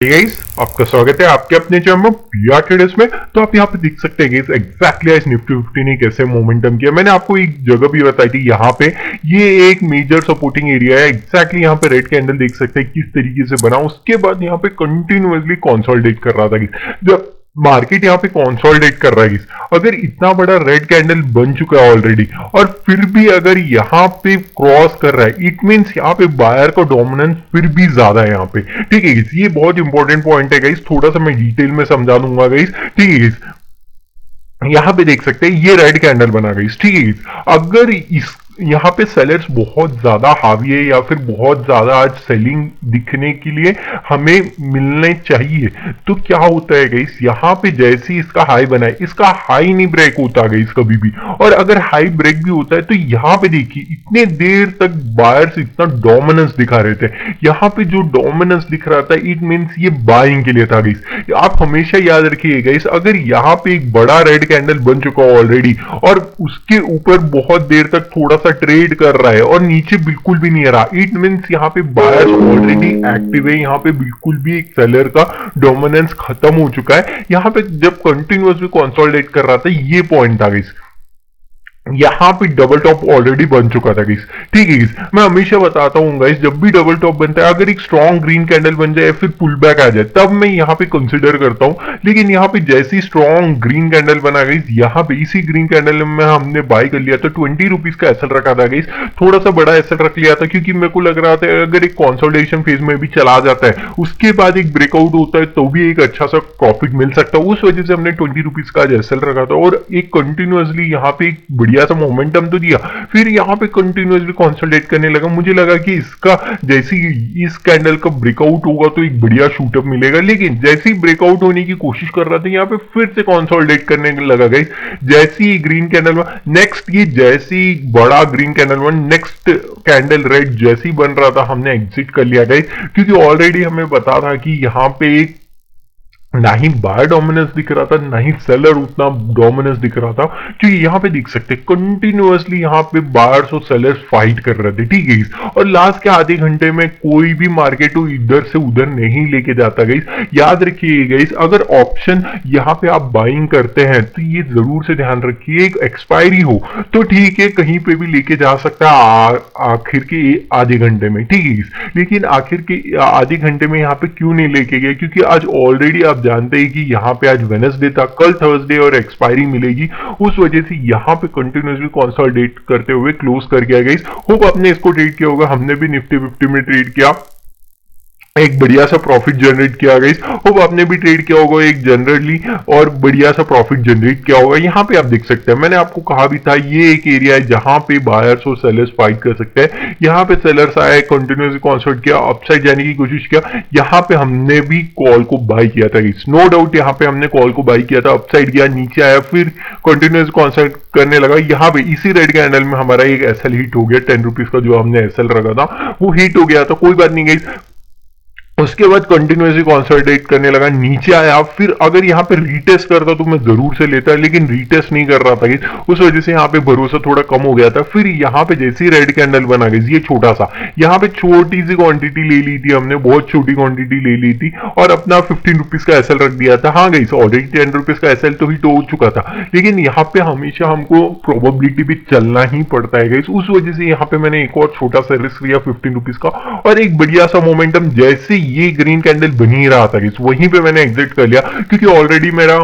Guys, आपका स्वागत है आपके अपने चैनल पीआर ट्रेडर्स में। तो आप यहाँ पे देख सकते हैं गाइस, एग्जैक्टली आज निफ्टी 50 ने कैसे मोमेंटम किया। मैंने आपको एक जगह भी बताई थी, यहाँ पे ये एक मेजर सपोर्टिंग एरिया है। एग्जैक्टली यहाँ पे रेड कैंडल देख सकते हैं किस तरीके से बना। उसके बाद यहाँ पे कंटिन्यूअसली कंसोलिडेट कर रहा था जब मार्केट यहाँ पे कंसोलिडेट कर रहा है। अगर इतना बड़ा रेड कैंडल बन चुका है ऑलरेडी और फिर भी अगर यहाँ पे क्रॉस कर रहा है, इट मींस यहाँ पे बायर का डोमिनेंस फिर भी ज्यादा है यहाँ पे। ठीक है, ये बहुत इंपॉर्टेंट पॉइंट है गाइस, थोड़ा सा मैं डिटेल में समझा दूंगा गाइस। ठीक है, यहाँ पे देख सकते हैं ये रेड कैंडल बना गाइस। ठीक है, अगर इस यहाँ पे सेलर्स बहुत ज्यादा हावी है या फिर बहुत ज्यादा आज सेलिंग दिखने के लिए हमें मिलने चाहिए, तो क्या होता है गाइस, यहाँ पे जैसे ही इसका हाई बना है, इसका हाई नहीं ब्रेक होता गाइस कभी भी। और अगर हाई ब्रेक भी होता है तो यहाँ पे देखिए इतने देर तक बायर्स इतना डोमिनेंस दिखा रहे थे। यहाँ पे जो डोमिनेंस दिख रहा था, इट मींस ये बाइंग के लिए था गाइस। आप हमेशा याद रखिए गाइस, अगर यहाँ पे एक बड़ा रेड कैंडल बन चुका ऑलरेडी और उसके ऊपर बहुत देर तक थोड़ा सा ट्रेड कर रहा है और नीचे बिल्कुल भी नहीं आ रहा, इट मींस यहाँ पे बायर्स ऑलरेडी एक्टिव है। यहाँ पे बिल्कुल भी एक सेलर का डोमिनेंस खत्म हो चुका है। यहाँ पे जब कंटिन्यूअसली कंसोलिडेट कर रहा था, ये पॉइंट था गाइस, यहां पे डबल टॉप ऑलरेडी बन चुका था गाइस। ठीक है गाइस, मैं हमेशा बताता हूं गाइस, जब भी डबल टॉप बनता है, अगर एक स्ट्रॉन्ग ग्रीन कैंडल बन जाए फिर पुल बैक आ जाए, तब मैं यहां पे कंसीडर करता हूं। लेकिन यहां पे जैसी स्ट्रॉन्ग ग्रीन कैंडल बना गाइस, यहां पे इसी ग्रीन कैंडल में हमने बाय कर लिया था। 20 रुपीज का एसएल रखा था गाइस, थोड़ा सा बड़ा एसएल रख लिया था क्योंकि मेरे को लग रहा था अगर एक कंसोलिडेशन फेज में भी चला जाता है, उसके बाद एक ब्रेकआउट होता है तो भी एक अच्छा सा प्रॉफिट मिल सकता है। उस वजह से हमने 20 रुपीज का एसएल रखा था और एक कंटिन्यूअसली यहाँ पे एक बढ़िया सा मोमेंटम तो दिया। फिर यहाँ पे कंटिन्यूअसली कंसोलिडेट करने लगा। मुझे लगा कि इसका जैसे इस कैंडल का ब्रेकआउट होगा तो एक बढ़िया शूटअप मिलेगा, लेकिन जैसे ही ब्रेकआउट होने की कोशिश कर रहा था, यहाँ पे फिर से कंसोलिडेट करने लगा गाइस। जैसे ही ग्रीन कैंडल में नेक्स्ट, ये जैसे ही बड़ा ग्रीन कैंडल में नेक्स्ट कैंडल रेड जैसे ही बन रहा था, हमने एग्जिट कर लिया गाइस, क्योंकि ऑलरेडी हमें पता था कि यहाँ पे एक ना ही बायर डोमिनेंस दिख रहा था, ना ही सेलर उतना डोमिनेंस दिख रहा था। क्योंकि यहाँ पे देख सकते हैं कंटिन्यूअसली यहाँ पे बायर्स और सेलर्स फाइट कर रहे थे। ठीक है, और लास्ट के आधे घंटे में कोई भी मार्केट को इधर से उधर नहीं लेके जाता गाइस। याद रखिए गाइस, अगर ऑप्शन यहाँ पे आप बाइंग करते हैं तो ये जरूर से ध्यान रखिए, एक एक्सपायरी हो तो ठीक है, कहीं पे भी लेके जा सकता है आखिर के आधे घंटे में। ठीक है, लेकिन आखिर के आधे घंटे में यहाँ पे क्यों नहीं लेके गए, क्योंकि आज ऑलरेडी आप जानते हैं कि यहाँ पे आज वेडनेसडे था, कल थर्सडे और एक्सपायरी मिलेगी। उस वजह से यहाँ पे कंटिन्यूअसली कंसोलिडेट करते हुए क्लोज कर गया गाइस। होप आपने इसको ट्रेड किया होगा, हमने भी निफ्टी 50 में ट्रेड किया, एक बढ़िया सा प्रॉफिट जनरेट किया गाइस। होप आपने भी ट्रेड किया होगा एक जनरली और बढ़िया सा प्रॉफिट जनरेट किया होगा। यहाँ पे आप देख सकते हैं, मैंने आपको कहा भी था ये एक एरिया है जहां पे बायर्स और सेलर्स फाइट कर सकते हैं। यहाँ पे सेलर्स आए, कंटिन्यूअसली कंसोलिडेट किया, अपसाइड जाने की कोशिश किया। यहाँ पे हमने भी कॉल को बाय किया था गाइस, नो डाउट यहाँ पे हमने कॉल को बाय किया था, अपसाइड गया, नीचे आया, फिर कंटिन्यूअस कंसोलिडेट करने लगा। यहाँ पे इसी रेड कैंडल में हमारा एक एसएल हिट हो गया, 10 रुपीज का जो हमने एसएल रखा था वो हिट हो गया था, कोई बात नहीं गाइस। उसके बाद कंटिन्यूअसली कंसोलिडेट करने लगा, नीचे आया, फिर अगर यहाँ पे रीटेस्ट करता तो मैं जरूर से लेता, लेकिन रीटेस्ट नहीं कर रहा था, उस वजह से यहाँ पे भरोसा थोड़ा कम हो गया था। फिर यहाँ पे जैसे ही रेड कैंडल बना गई, ये छोटा सा, यहाँ पे छोटी सी क्वांटिटी ले ली थी हमने, बहुत छोटी क्वांटिटी ले ली थी और अपना 15 रुपीज का एसएल रख दिया था। हाँ गई, ऑलरेडी 10 रुपीज का एसएल तो हिट हो चुका था, लेकिन यहाँ पे हमेशा हमको प्रोबेबिलिटी भी चलना ही पड़ता है गाइस। उस वजह से यहाँ पे मैंने एक और छोटा सा रिस्क लिया 15 रुपीज का और एक बढ़िया सा मोमेंटम, जैसे ये ग्रीन कैंडल बन ही रहा था वहीं पे मैंने एग्जिट कर लिया, क्योंकि ऑलरेडी मेरा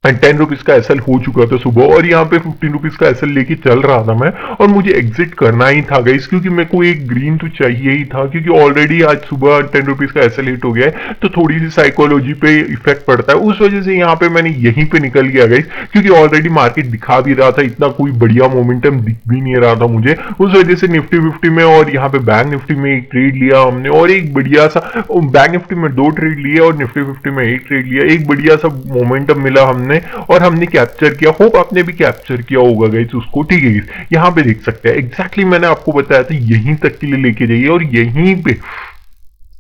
10 रुपीज का एसएल हो चुका था सुबह और यहाँ पे 15 रुपीज का एसएल लेके चल रहा था मैं, और मुझे एग्जिट करना ही था गाइस, क्योंकि मेरे को एक ग्रीन तो चाहिए ही था, क्योंकि ऑलरेडी आज सुबह 10 रुपीज का एसएल हिट हो गया है तो थोड़ी सी साइकोलॉजी पे इफेक्ट पड़ता है। उस वजह से यहाँ पे मैंने यहीं पे निकल गया गाइस, क्योंकि ऑलरेडी मार्केट दिखा भी रहा था, इतना कोई बढ़िया मोमेंटम दिख भी नहीं रहा था मुझे। उस वजह से निफ्टी 50 में और यहाँ पे बैंक निफ्टी में एक ट्रेड लिया हमने और एक बढ़िया सा, बैंक निफ्टी में 2 ट्रेड लिए और निफ्टी 50 में एक ट्रेड लिया, एक बढ़िया सा मोमेंटम मिला हमने और हमने कैप्चर किया। होप आपने भी कैप्चर किया होगा गाइस उसको। ठीक है, यहाँ पे देख सकते हैं एग्जैक्टली मैंने आपको बताया था यहीं तक के लिए लेके जाइए और यहीं पे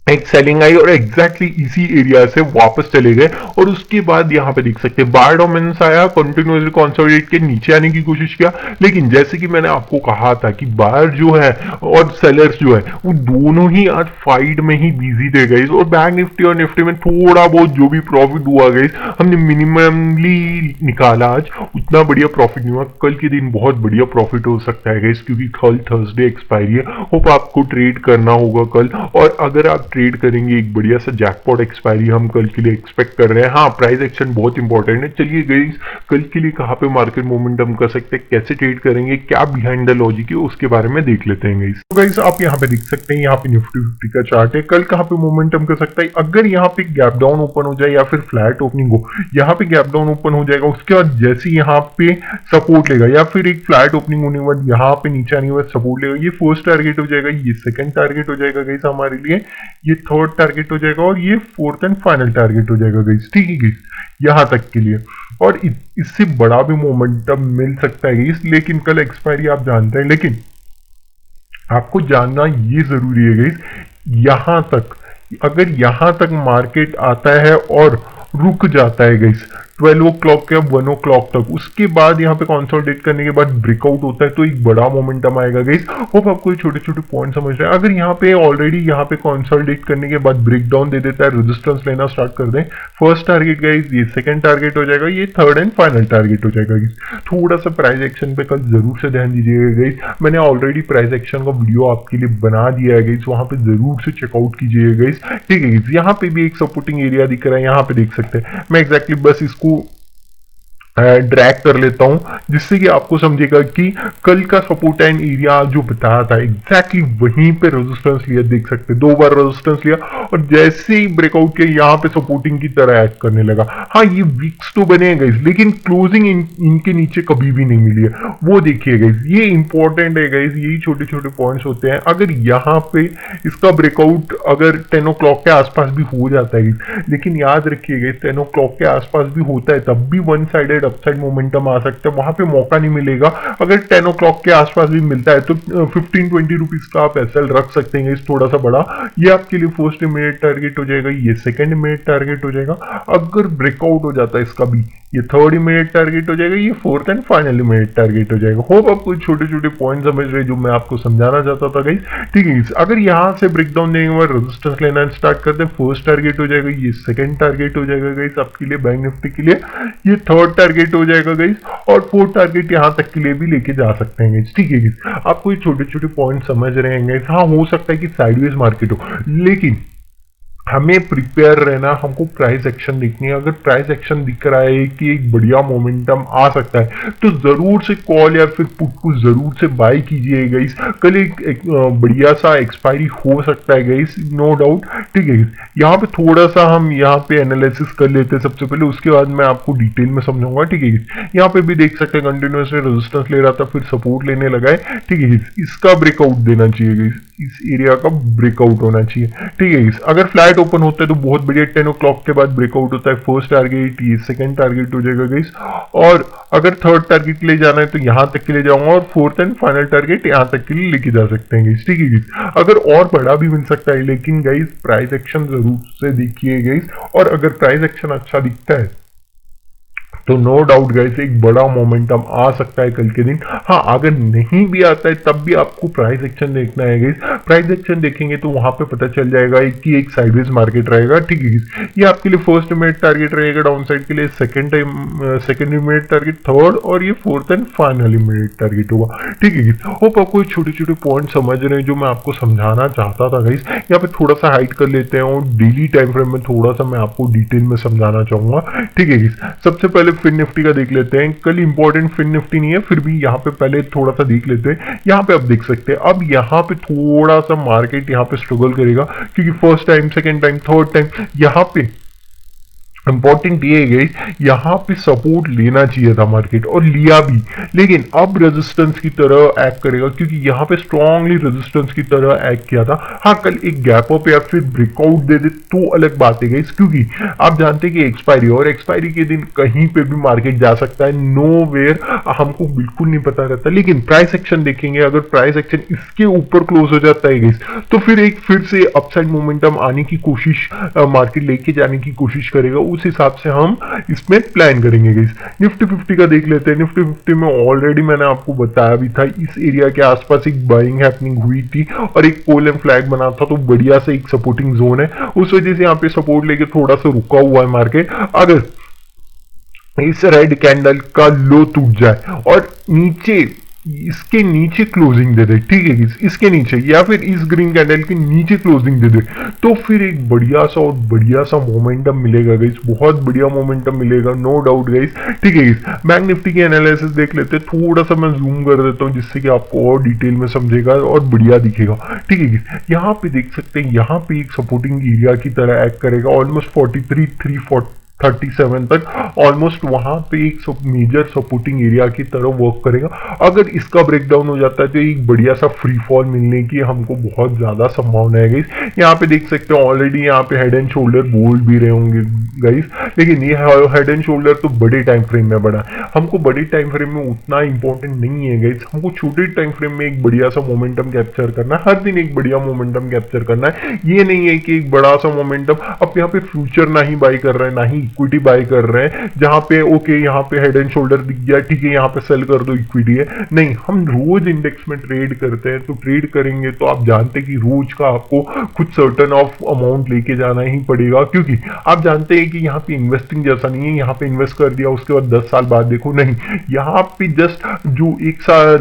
एक सेलिंग आई और एग्जैक्टली इसी एरिया से वापस चले गए और उसके बाद यहाँ पे देख सकते हैं बायर डोमिनेंस आया, कंटिन्यूअसली कंसोलिडेट के नीचे आने की कोशिश किया, लेकिन जैसे कि मैंने आपको कहा था कि बायर जो है और सेलर्स जो है वो दोनों ही आज फाइट में ही बिजी थे गाइस। और बैंक निफ्टी और निफ्टी में थोड़ा बहुत जो भी प्रॉफिट हुआ गाइस हमने मिनिममली निकाला, आज उतना बढ़िया प्रॉफिट नहीं हुआ। कल के दिन बहुत बढ़िया प्रॉफिट हो सकता है गाइस, क्योंकि कल थर्सडे एक्सपायरी है। होप आपको ट्रेड करना होगा कल, और अगर आप ट्रेड करेंगे एक बढ़िया सा जैकपॉट एक्सपायरी हम कल के लिए एक्सपेक्ट कर रहे हैं। हाँ, प्राइस एक्शन बहुत इंपॉर्टेंट है। चलिए गाइस, कल के लिए कहाँ पे मार्केट मोमेंटम कर सकते हैं, कैसे ट्रेड करेंगे, क्या बिहाइंड द लॉजिक है, उसके बारे में देख लेते हैं गाइस। तो गाइस आप यहाँ पे देख सकते हैं, यहाँ पे निफ्टी 50 का चार्ट है। कल कहाँ पे मोमेंटम कर सकता है, अगर यहाँ पे गैप डाउन ओपन हो जाए या फिर फ्लैट ओपनिंग हो, यहाँ पे गैप डाउन ओपन हो जाएगा, उसके बाद जैसे यहाँ पे सपोर्ट लेगा या फिर एक फ्लैट ओपनिंग होने के बाद यहाँ पे नीचे आने के बाद सपोर्ट लेगा, ये फर्स्ट टारगेट हो जाएगा, ये सेकंड टारगेट हो जाएगा गाइस हमारे लिए, ये थर्ड टारगेट हो जाएगा और ये फोर्थ एंड फाइनल टारगेट हो जाएगा गाइस। ठीक है गाइस, यहाँ तक के लिए। और इससे बड़ा भी मोमेंटम मिल सकता है गाइस, लेकिन कल एक्सपायरी आप जानते हैं, लेकिन आपको जानना ये जरूरी है गाइस, यहां तक अगर यहां तक मार्केट आता है और रुक जाता है गाइस 12 o'clock या 1 o'clock तक, उसके बाद यहाँ पे कंसोलिडेट करने के बाद ब्रेकआउट होता है तो एक बड़ा मोमेंटम आएगा गाइस। होप आपको ये छोटे छोटे पॉइंट समझ रहे हैं। अगर यहाँ पे ऑलरेडी यहाँ पे कंसोलिडेट करने के बाद ब्रेकडाउन दे देता है, रेजिस्टेंस लेना स्टार्ट कर दें, फर्स्ट टारगेट गाइस ये सेकंड टारगेट हो जाएगा, ये थर्ड एंड फाइनल टारगेट हो जाएगा गाइस। थोड़ा सा प्राइस एक्शन पे कल जरूर से ध्यान दीजिएगा गाइस, मैंने ऑलरेडी प्राइस एक्शन का वीडियो आपके लिए बना दिया है गाइस, वहां पे जरूर से चेकआउट कीजिएगा गाइस। ठीक है गाइस, यहाँ पे भी एक सपोर्टिंग एरिया दिख रहा है, यहाँ पे देख सकते हैं। मैं एग्जैक्टली बस इसको ड्रैग कर लेता हूं जिससे कि आपको समझेगा कि कल का सपोर्ट एंड एरिया जो बताया था एग्जैक्टली वहीं पे रेजिस्टेंस लिया, देख सकते हैं 2 बार रेजिस्टेंस लिया और जैसे ही ब्रेकआउट किया यहाँ पे सपोर्टिंग की तरह एक्ट करने लगा। हाँ, ये वीक्स तो बने हैं गाइस, लेकिन क्लोजिंग इनके नीचे कभी भी नहीं मिली है, वो देखिए गाइस, ये इंपॉर्टेंट है गाइस, यही छोटे छोटे पॉइंट्स होते हैं। अगर यहाँ पे इसका ब्रेकआउट अगर 10 o'clock के आसपास भी हो जाता है, लेकिन याद रखिए गाइस 10 o'clock के आसपास भी होता है तब भी वन साइडेड अपसाइड मोमेंटम आ सकता है, वहां पे मौका नहीं मिलेगा। अगर 10 o'clock के आसपास भी मिलता है तो 15-20 रुपीज का आप एसएल रख सकते हैं थोड़ा सा बड़ा, ये आपके लिए फर्स्ट इमीडिएट टारगेट हो जाएगा, ये सेकंड इमीडिएट टारगेट हो जाएगा। अगर ब्रेकआउट हो जाता है इसका भी, ये थर्ड इमीडिएट टारगेट हो जाएगा, ये fourth and final immediate target हो जाएगा। होप आपको छोटे छोटे पॉइंट समझ रहे जो मैं आपको समझाना चाहता था गाइस। ठीक है, अगर यहां से ब्रेकडाउन देने के बाद रेजिस्टेंस लेना स्टार्ट करते हैं, फर्स्ट टारगेट हो जाएगा, ये सेकंड टारगेट हो जाएगा गाइस आपके लिए बैंक निफ्टी के लिए, ये थर्ड टारगेट हो जाएगा गाइस और फोर्थ टारगेट यहां तक के लिए भी लेके जा सकते हैं गाइस। ठीक है गाइस, आपको ये छोटे छोटे पॉइंट समझ रहे हैं गाइस। हाँ, हो सकता है कि साइडवेज मार्केट हो, लेकिन हमें प्रिपेयर रहना, हमको प्राइस एक्शन देखनी है। अगर प्राइस एक्शन दिख रहा है कि एक बढ़िया मोमेंटम आ सकता है तो जरूर से कॉल या फिर पुट को जरूर से बाय कीजिए गाइस। कल एक बढ़िया सा एक्सपायरी हो सकता है गाइस, नो डाउट। ठीक है, यहाँ पे थोड़ा सा हम यहाँ पे एनालिसिस कर लेते हैं सबसे पहले, उसके बाद मैं आपको डिटेल में समझाऊंगा। ठीक है, यहाँ पे भी देख सकते हैं कंटिन्यूसली रेजिस्टेंस ले रहा था, फिर सपोर्ट लेने लगा है। ठीक है, इसका ब्रेकआउट देना चाहिए गाइस, इस एरिया का ब्रेकआउट होना चाहिए। ठीक है, अगर फ्लैट ओपन होता है तो बहुत बढ़िया, 10 o'clock के बाद ब्रेकआउट होता है, फर्स्ट टारगेट ये सेकंड टारगेट हो जाएगा गाइस। और अगर थर्ड टारगेट के लिए जाना है तो यहां तक के लिए जाऊंगा और फोर्थ एंड फाइनल टारगेट यहां तक के लिए लेके जा सकते हैं गाइस। ठीक है गाइस, अगर और बड़ा भी मिल सकता है, लेकिन गाइस प्राइस एक्शन जरूर से देखिए गाइस, और अगर प्राइस एक्शन अच्छा दिखता है तो नो डाउट गाइस एक बड़ा मोमेंटम आ सकता है कल के दिन। हाँ, अगर नहीं भी आता है तब भी आपको प्राइस एक्शन देखना है गाइस। प्राइस एक्शन देखेंगे तो वहां पे पता चल जाएगा कि एक साइडवेज मार्केट रहेगा। ठीक है, ये आपके लिए फर्स्ट इमीडिएट टारगेट रहेगा डाउन साइड के लिए, सेकंड इमीडिएट टारगेट, थर्ड और ये fourth and final immediate target होगा। ठीक है, होप आपको छोटे छोटे पॉइंट समझ रहे हैं जो मैं आपको समझाना चाहता था गाइस। यहाँ पे थोड़ा सा हाइड कर लेते हैं और डेली टाइम फ्रेम में थोड़ा सा मैं आपको डिटेल में समझाना चाहूंगा। ठीक है, सबसे पहले फिन निफ्टी का देख लेते हैं। कल इंपॉर्टेंट फिन निफ्टी नहीं है, फिर भी यहाँ पे पहले थोड़ा सा देख लेते हैं। यहाँ पे आप देख सकते हैं अब यहाँ पे थोड़ा सा मार्केट यहाँ पे स्ट्रगल करेगा, क्योंकि first time, second time, third time यहाँ पे इंपॉर्टेंट ये है गाइस, यहाँ पे सपोर्ट लेना चाहिए था मार्केट और लिया भी, लेकिन अब रेजिस्टेंस की तरह एक्ट करेगा क्योंकि यहाँ पे स्ट्रांगली रेजिस्टेंस की तरह एक्ट किया था। हाँ, कल एक गैप अप या फिर ब्रेकआउट दे दे तो अलग बात है गाइस, क्योंकि आप जानते हैं कि एक्सपायरी और एक्सपायरी के दिन कहीं पे भी मार्केट जा सकता है, नो वेयर हमको बिल्कुल नहीं पता रहता। लेकिन प्राइस एक्शन देखेंगे, अगर प्राइस एक्शन इसके ऊपर क्लोज हो जाता है गाइस, तो फिर से अपसाइड मोमेंटम आने की कोशिश मार्केट लेके जाने की कोशिश करेगा। उस हिसाब से हम इसमें प्लान करेंगे गाइस। निफ्टी 50 का देख लेते हैं। निफ्टी 50 में ऑलरेडी मैंने आपको बताया भी था, इस एरिया के आसपास एक बाइंग हैपनिंग हुई थी और एक पोल एंड फ्लैग बना था, तो बढ़िया से एक सपोर्टिंग जोन है, उस वजह से यहाँ पे सपोर्ट लेके थोड़ा सा रुका हुआ है मार्केट। अगर इस रेड कैंडल का लो टूट जाए और नीचे इसके नीचे क्लोजिंग दे दे, ठीक है, इसके नीचे या फिर इस ग्रीन कैंडल के नीचे क्लोजिंग दे दे, तो फिर एक बढ़िया सा और बढ़िया सा मोमेंटम मिलेगा गाइस, बहुत बढ़िया मोमेंटम मिलेगा, नो डाउट गाइस। ठीक है गाइस, बैंक निफ्टी की एनालिसिस देख लेते हैं। थोड़ा सा मैं जूम कर देता हूँ जिससे कि आपको और डिटेल में समझेगा और बढ़िया दिखेगा। ठीक है गाइस, यहाँ पे देख सकते हैं, यहाँ पे एक सपोर्टिंग एरिया की तरह एक्ट करेगा, ऑलमोस्ट 43,337 तक, ऑलमोस्ट वहां पे एक मेजर सपोर्टिंग एरिया की तरह वर्क करेगा। अगर इसका ब्रेकडाउन हो जाता है तो एक बढ़िया सा फ्री फॉल मिलने की हमको बहुत ज्यादा संभावना है गाइस। यहाँ पे देख सकते हैं ऑलरेडी यहाँ पे हेड एंड शोल्डर बोल भी रहे होंगे गाइस, लेकिन ये हेड एंड शोल्डर तो बड़े टाइम फ्रेम में बना, हमको बड़े टाइम फ्रेम में उतना इंपॉर्टेंट नहीं है गाइस, हमको छोटे टाइम फ्रेम में एक बढ़िया सा मोमेंटम कैप्चर करना है, हर दिन एक बढ़िया मोमेंटम कैप्चर करना है। ये नहीं है कि एक बड़ा सा मोमेंटम, अब यहाँ पे फ्यूचर ना ही बाई कर रहे हैं ना ही इक्विटी बाय कर रहे हैं, जहां पे ओके यहाँ पे हेड एंड शोल्डर दिख गया, ठीक है, यहाँ पे सेल कर दो, इक्विटी है। नहीं, हम रोज इंडेक्स में ट्रेड करते हैं, तो ट्रेड करेंगे तो आप जानते हैं कि रोज का आपको कुछ सर्टन ऑफ अमाउंट लेके जाना ही पड़ेगा, क्योंकि आप जानते हैं कि यहाँ पे इन्वेस्टिंग जैसा नहीं है, यहाँ पे इन्वेस्ट कर दिया उसके बाद 10 साल बाद देखो, नहीं, यहाँ पे जस्ट जो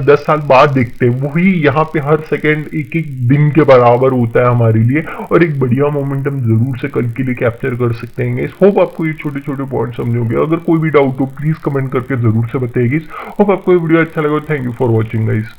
10 साल बाद देखते हैं वही यहाँ पे हर सेकेंड एक एक दिन के बराबर होता है हमारे लिए, और एक बढ़िया मोमेंटम जरूर से कल के लिए कैप्चर कर सकते हैं। होप आपको ये छोटे छोटे पॉइंट समझोगे। अगर कोई भी डाउट हो प्लीज कमेंट करके जरूर से बताइए। होप आपको ये वीडियो अच्छा लगा। Thank you for watching guys.